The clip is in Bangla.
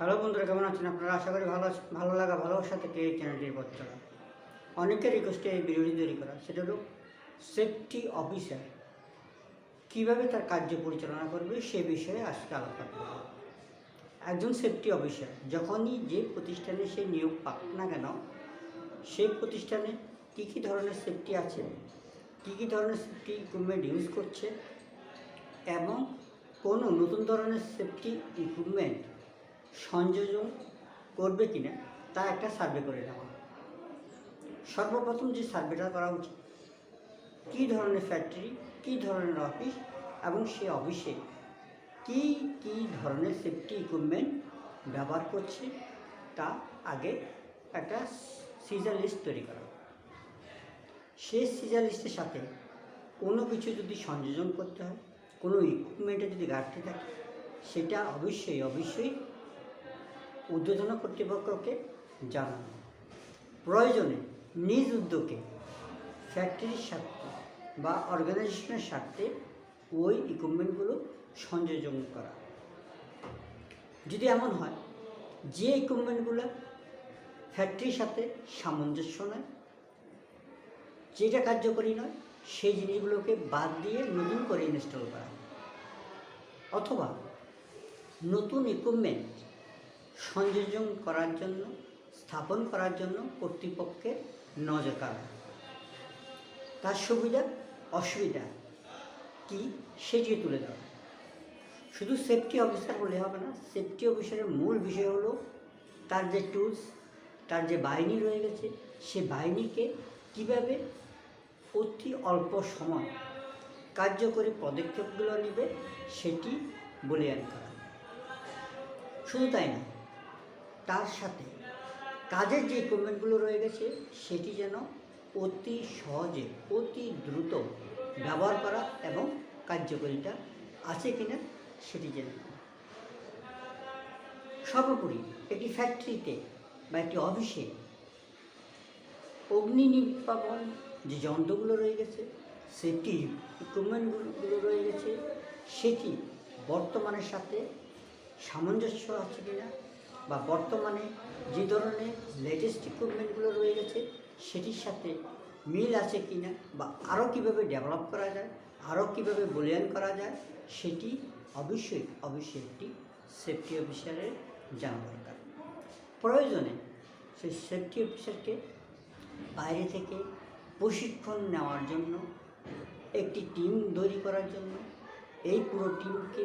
হ্যালো বন্ধুরা, কেমন আছেন আপনারা? আশা করি ভালো আছেন। ভালো লাগা ভালোবাসা থেকে এই চ্যানেলটির পথ চলা। অনেকের রিকোয়েস্টে এই ভিডিওটি তৈরি করা, সেটা হলো সেফটি অফিসার কীভাবে তার কার্য পরিচালনা করবে সে বিষয়ে আজকে আলোচনা করব। একজন সেফটি অফিসার যখনই যে প্রতিষ্ঠানে সে নিয়োগ পাক না কেন, সেই প্রতিষ্ঠানে কী কী ধরনের সেফটি আছে, কী কী ধরনের সেফটি ইকুইপমেন্ট ইউজ করছে এবং কোনো নতুন ধরনের সেফটি ইকুইপমেন্ট সংযোজন করবে কিনা তা একটা সার্ভে করে নেওয়া। সর্বপ্রথম যে সার্ভেটা করা উচিত, কী ধরনের ফ্যাক্টরি, কী ধরনের অফিস এবং সেই অফিসে কী কী ধরনের সেফটি ইকুইপমেন্ট ব্যবহার করছে তা আগে একটা সিজার লিস্ট তৈরি করা। সেই সিজার লিস্টের সাথে কোনো কিছু যদি সংযোজন করতে হয়, কোনো ইকুইপমেন্টে যদি ঘাটতি থাকে, সেটা অবশ্যই ঊর্ধ্বতন কর্তৃপক্ষকে জানানো। প্রয়োজনে নিজ উদ্যোগে ফ্যাক্টরির স্বার্থে বা অর্গানাইজেশনের স্বার্থে ওই ইকুইপমেন্টগুলো সংযোজন করা। যদি এমন হয় যে ইকুইপমেন্টগুলো ফ্যাক্টরির সাথে সামঞ্জস্য নয়, যেটা কার্যকরী নয়, সেই জিনিসগুলোকে বাদ দিয়ে নতুন করে ইনস্টল করা, অথবা নতুন ইকুইপমেন্ট সংযোজন করার জন্য, স্থাপন করার জন্য কর্তৃপক্ষের নজর কাড়া। তার সুবিধা অসুবিধা কি সেটি তুলে দেওয়া। শুধু সেফটি অফিসার বলে হবে না, সেফটি অফিসারের মূল বিষয় হলো তার যে টুলস, তার যে বাহিনী রয়ে গেছে, সে বাহিনীকে কীভাবে অতি অল্প সময় কার্যকরী পদক্ষেপগুলো নেবে সেটি বলিয়ান করা। শুধু তাই না, তার সাথে কাজের যে ইকুইপমেন্টগুলো রয়ে গেছে সেটি যেন অতি সহজে, অতি দ্রুত ব্যবহার করা এবং কার্যকরিতা আছে কিনা সেটি জেনে। সর্বোপরি একটি ফ্যাক্টরিতে বা একটি অফিসে অগ্নি নির্বাপন যে যন্ত্রগুলো রয়ে গেছে, সেফটি ইকুইপমেন্টগুলো রয়ে গেছে, সেটি বর্তমানের সাথে সামঞ্জস্য আছে কিনা, বা বর্তমানে যে ধরনের লেটেস্ট ইকুইপমেন্টগুলো রয়ে গেছে সেটির সাথে মিল আছে কিনা, বা আরও কীভাবে ডেভেলপ করা যায়, আরও কীভাবে বলিয়ান করা যায়, সেটি অবশ্যই একটি সেফটি অফিসারের জানা দরকার। প্রয়োজনে সেই সেফটি অফিসারকে বাইরে থেকে প্রশিক্ষণ নেওয়ার জন্য, একটি টিম তৈরি করার জন্য, এই পুরো টিমকে